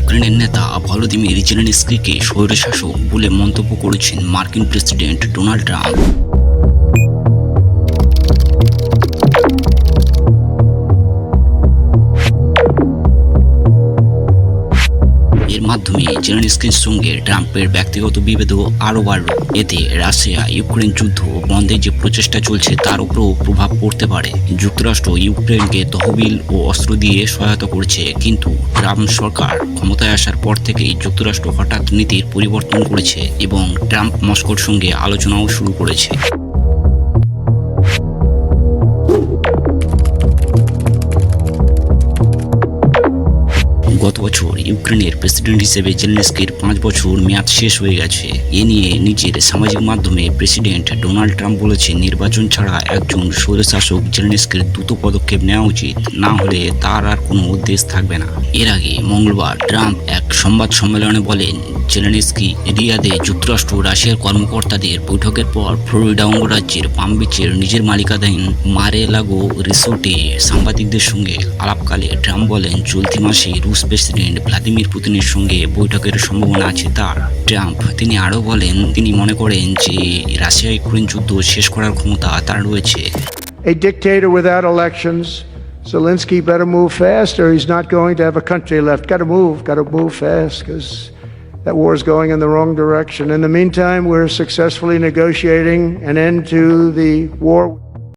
ইউক্রেনের নেতা ভলোদিমির জেলেনস্কিকে স্বৈরশাসক বলে মন্তব্য করেছেন মার্কিন প্রেসিডেন্ট ডোনাল্ড ট্রাম্প। এর মাধ্যমে জেলেনস্কির সঙ্গে ট্রাম্পের ব্যক্তিগত বিভেদও আরও বাড়ল। এতে রাশিয়া ইউক্রেন যুদ্ধ বন্ধের যে প্রচেষ্টা চলছে তার উপরও প্রভাব পড়তে পারে। যুক্তরাষ্ট্র ইউক্রেনকে তহবিল ও অস্ত্র দিয়ে সহায়তা করছে, কিন্তু ট্রাম্প সরকার ক্ষমতায় আসার পর থেকেই যুক্তরাষ্ট্র হঠাৎ নীতির পরিবর্তন করেছে এবং ট্রাম্প মস্কোর সঙ্গে আলোচনাও শুরু করেছে। গত বছর ইউক্রেনের প্রেসিডেন্ট হিসেবে জেলেনস্কির 5 বছর মেয়াদ শেষ হয়ে গেছে। এ নিয়ে নিজের সামাজিক মাধ্যমে প্রেসিডেন্ট ডোনাল্ড ট্রাম্প বলেছেন, নির্বাচন ছাড়া একজন স্বৈরশাসক জেলেনস্কির দ্রুত পদক্ষেপ নেওয়া উচিত, না হলে তার আর কোনো উদ্দেশ্য থাকবে না। এর আগে মঙ্গলবার ট্রাম্প এক সংবাদ সম্মেলনে বলেন, জেলেনস্কি রিয়াদে যুক্তরাষ্ট্র রাশিয়ার কর্মকর্তাদের বৈঠকের পর ফ্লোরিডা অঙ্গরাজ্যের পাম বিচের নিজের মালিকানাধীন মারে-লাগো রিসোর্টে সাংবাদিকদের সঙ্গে আলাপকালে ট্রাম্প বলেন, চলতি মাসে রুশ প্রেসিডেন্ট ভ্লাদিমির পুতিনের সঙ্গে বৈঠকের সম্ভাবনা আছে তার। তিনি আরও বলেন, তিনি মনে করেন যে রাশিয়া ইউক্রেন যুদ্ধ শেষ করার ক্ষমতা তার রয়েছে। A dictator without elections, Zelensky better move fast or he's not going to have a country left. Got to move fast because that war is going in the wrong direction. In the meantime, we're successfully negotiating an end to the war.